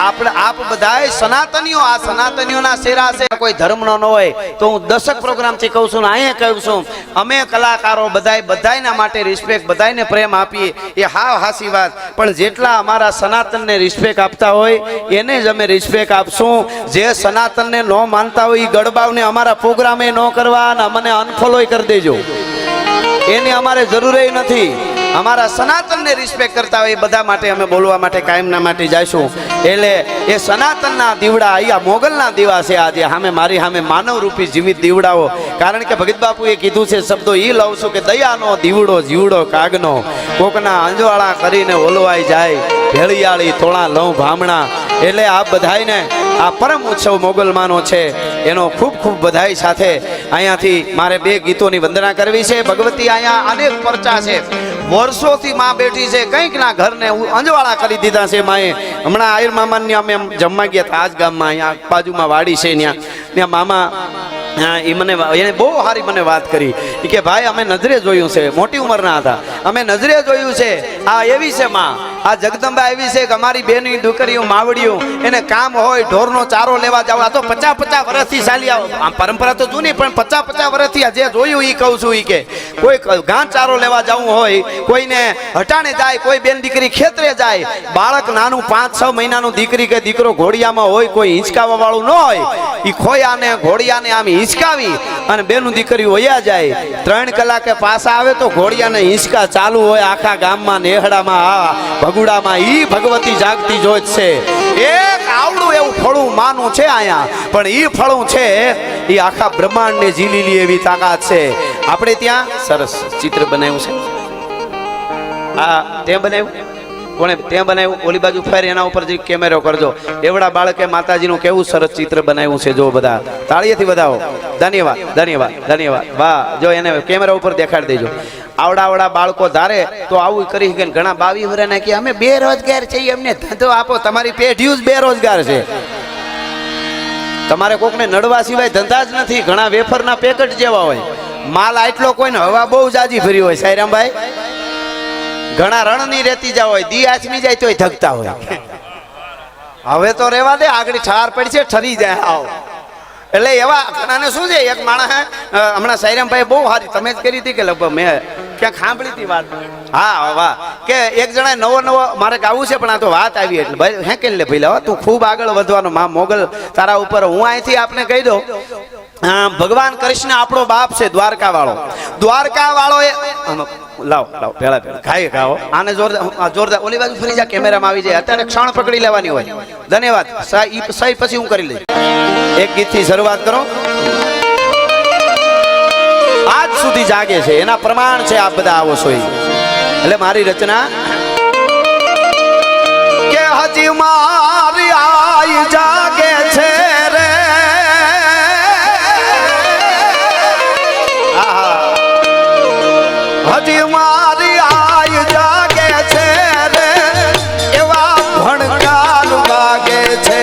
આપ બધાય સનાતનીઓ, આ સનાતનીઓના શેરા છે. કોઈ ધર્મનો ન હોય તો હું દશક પ્રોગ્રામથી કહું છું ને અહીંયા કહું છું, અમે કલાકારો બધાયના માટે રિસ્પેક્ટ, બધાયને પ્રેમ આપીએ એ હાવ હાસી વાત. પણ જેટલા અમારા સનાતનને રિસ્પેક્ટ આપતા હોય એને જ અમે રિસ્પેક્ટ આપશું. જે સનાતનને ન માનતા હોય એ ગડબાવને અમારા પ્રોગ્રામે ન કરવા અને અમને અનફોલોય કરી દેજો, એની અમારે જરૂર નથી. અમારા સનાતનને રિસ્પેક્ટ કરતા હોય એ બધા માટે અમે બોલવા માટે કાયમના માટે જઈશું. એટલે એ સનાતનના દીવડા, અહીંયા મોગલના દીવા છે આજે સામે મારી સામે માનવ રૂપી જીવિત દીવડાઓ. કારણ કે ભગત બાપુએ કીધું છે શબ્દો એ લઉં છું કે દયાનો દીવડો જીવડો કાગનો, કોકના અંજવાળા કરીને ઓલવાઈ જાય, ભેળિયાળી તોળા લઉં ભામણા. એટલે આ બધાયને આ પરમ ઉત્સવ મોગલમાનો છે એનો ખૂબ ખૂબ બધાઈ સાથે અહીંયાથી મારે બે ગીતોની વંદના કરવી છે. ભગવતી અહીંયા અનેક પરચા છે, વર્ષોથી માં બેઠી છે, કંઈક ના ઘરને અંજવાળા કરી દીધા છે માએ. હમણાં આયર મામાને અમે જમવા ગયા હતા આજ ગામમાં, અહીંયા બાજુમાં વાડી છે ત્યાં મામા એને બહુ સારી મને વાત કરી કે ભાઈ અમે નજરે જોયું છે, મોટી ઉંમરના હતા, અમે નજરે જોયું છે આ એવી છે માં, આ જગદંબા એવી છે કે અમારી બેની દીકરીઓ માવડીઓ એને કામ હોય ઢોરનો ચારો લેવા જાવ. આ તો 50 વર્ષથી ચાલી આમ પરંપરા તો જૂની, પણ 50 વર્ષથી જે જોયું એ કહું છું. એ કે કોઈ ઘાસ ચારો લેવા જવું હોય, કોઈને હટાણે જાય, કોઈ બેન દીકરી ખેતરે જાય, બાળક નાનું 5-6 મહિનાનું દીકરી કે દીકરો ઘોડિયામાં હોય, કોઈ હિંચકાવા વાળું ન હોય, એ ખોયાને ઘોડિયાને આમ હિંચકાવી અને બેનું દીકરી વયા જાય. 3 કલાકે પાછા આવે તો ઘોડિયાને હિંચકા ચાલુ હોય આખા ગામમાં, નેહડામાં, ભગુડામાં. ઈ ભગવતી જાગતી જોત છે. એક આવડું એવું ફળું માનું છે અહીંયા, પણ ઈ ફળું છે એ આખા બ્રહ્માંડને ઝીલી લે એવી તાકાત છે. આપણે ત્યાં સરસ ચિત્ર બનાવ્યું છે. હા તે બનાવ્યું કોણે? તે બનાવ્યું. ઓલી બાજુ ફેર એના ઉપર જે કેમેરો કરજો. એવડા બાળકે માતાજીનું કેવું સરસ ચિત્ર બનાવ્યું છે. જો બધા તાળીએથી વધાવો. ધન્યવાદ ધન્યવાદ ધન્યવાદ. વાહ, જો એને કેમેરા ઉપર દેખાડી દેજો. આવડા બાળકો ધારે તો આવું કરી કે ઘણા 22 વર્ષના કે અમે બેરોજગાર છીએ, અમને ધંધો આપો. તમારી પેઢી જ બેરોજગાર છે. તમારે કોકને નડવા સિવાય ધંધા જ નથી. ઘણા વેફરના પેકેટ જેવા હોય, માલ આટલો કોઈને હવા બહુ જાજી ભરી હોય. સાયરામભાઈ ઘણા રણની રેતી જાવ હોય, દી આચમી જાય તોય ધગતા હોય. હવે તો રેવા દે, આગળ ઠાર પડી છે, ઠરી જાય આવ. એટલે એવા ઘણાને શું છે, એક માણસ હમણાં સાયરામભાઈ બહુ સારી તમે જ કરી હતી કે લગભગ મેં ક્યાંક સાંભળી હતી વાત. હા વાહ, કે એક જણા નવો મારે ગાવું છે, પણ આ તો વાત આવી એટલે ભાઈ હે કે લે ભાઈ તું ખૂબ આગળ વધવાનો માં મોગલ તારા ઉપર. હું અહીંથી આપને કહી દઉં, ભગવાન કૃષ્ણ આપણો બાપ છે, દ્વારકા વાળો એ લાવ પેલા ખાઈ ખાઓ આને જોરદાર. ઓલી બાજુ ફરી જા, કેમેરામાં આવી જાય. અત્યારે ક્ષણ પકડી લેવાની હોય. ધન્યવાદ. સહી પછી હું કરી લઈશ. એક ગીતથી શરૂઆત કરો. આજ સુધી જાગે છે એના પ્રમાણ છે. આપ બધા આવો છો એટલે મારી રચના કે હજી મારી આઈ જાગે છે રે, હજી મારી આઈ જાગે છે રે, એવા ભણકાર વાગે છે.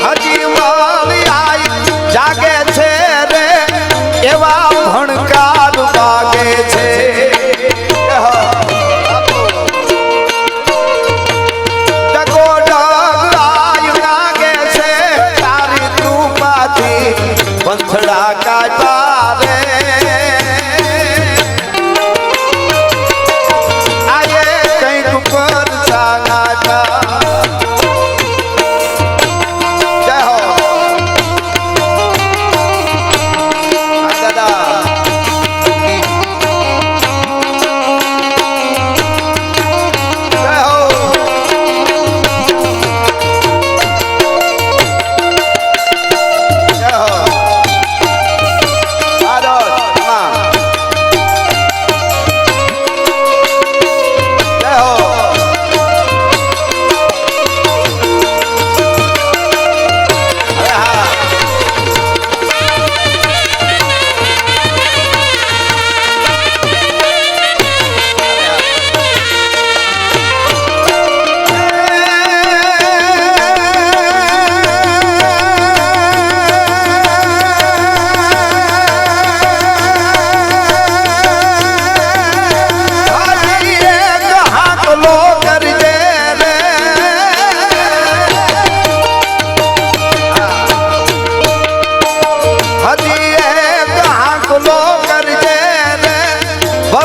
હજી મારી આઈ જાગે છે રે, એવા ભણકાર વાગે છે. પંથડા કાઢા રે,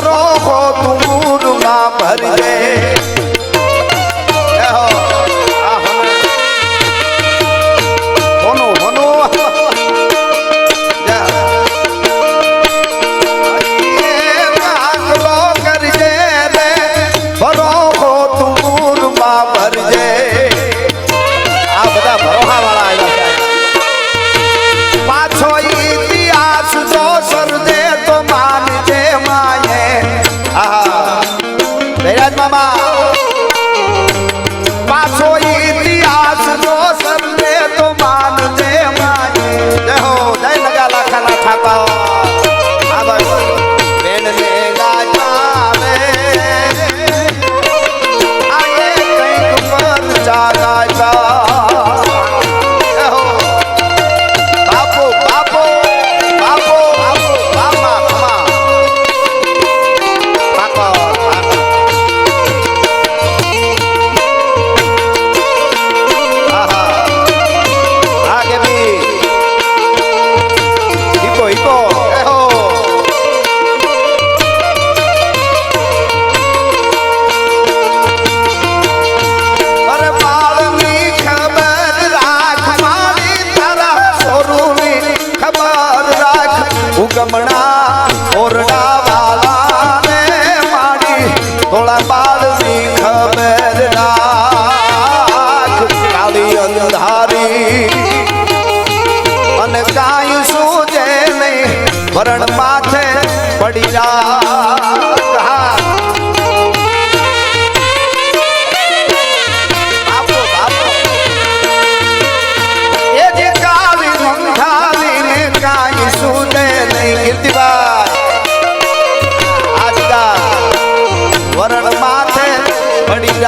ભરો હો તુરમાં ભરજે ગમણા ઓરડા વાલા ને માડી થોડા બાળની ખબર રાખ કાળી અંધારી અને કાંઈ સૂજે નહીં વરણ માથે પડી વરણ માથે પડી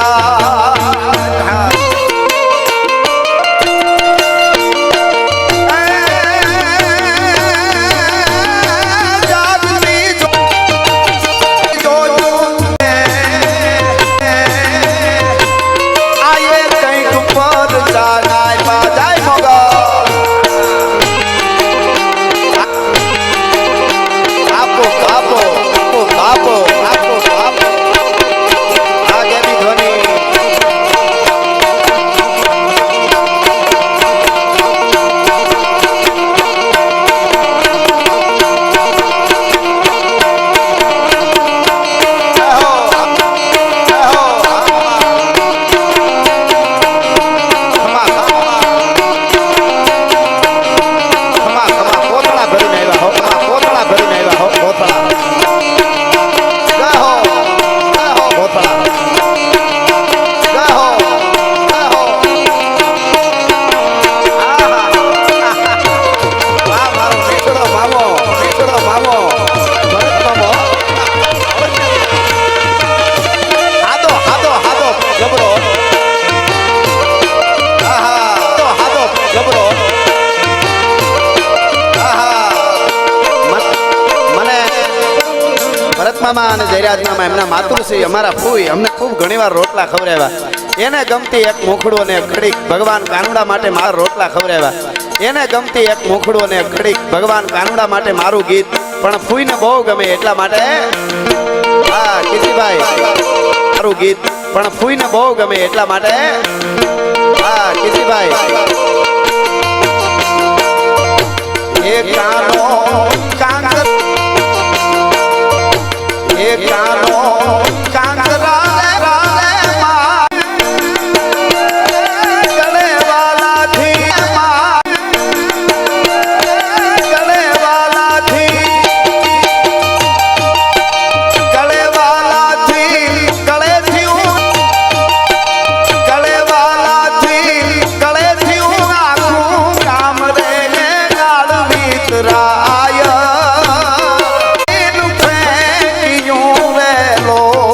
મામા અને જયરાજ મામા એમના માતુશ્રી અમારા ફૂઈ અમને ખૂબ ઘણીવાર રોટલા ખવડાવ્યા. એને ગમતી એક મોખડું અને એક ઘડીક ભગવાન કાનુડા માટે મારા રોટલા ખવડાવ્યા. એને ગમતી એક મોખડું અને એક ઘડીક ભગવાન કાનુડા માટે મારું ગીત પણ ફૂઈને બહુ ગમે એટલા માટે હા કીર્તિભાઈ મારું ગીત પણ ફૂઈને બહુ ગમે એટલા માટે હા કીર્તિભાઈ એ કાનો કાંકર એ કાનો કાંકરા રાય ફેંક્યું વેલો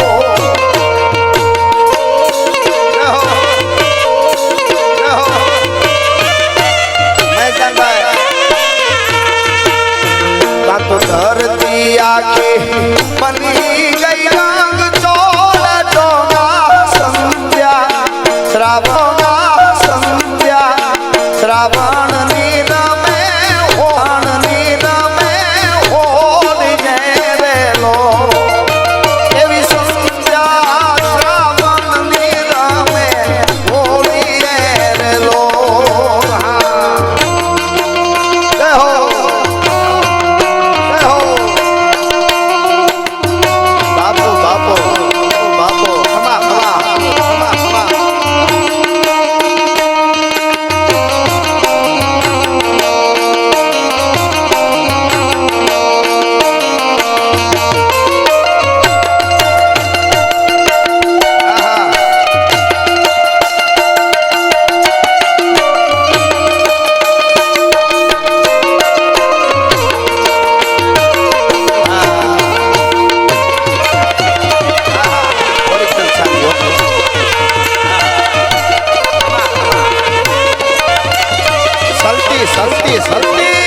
શક્તિ શક્તિ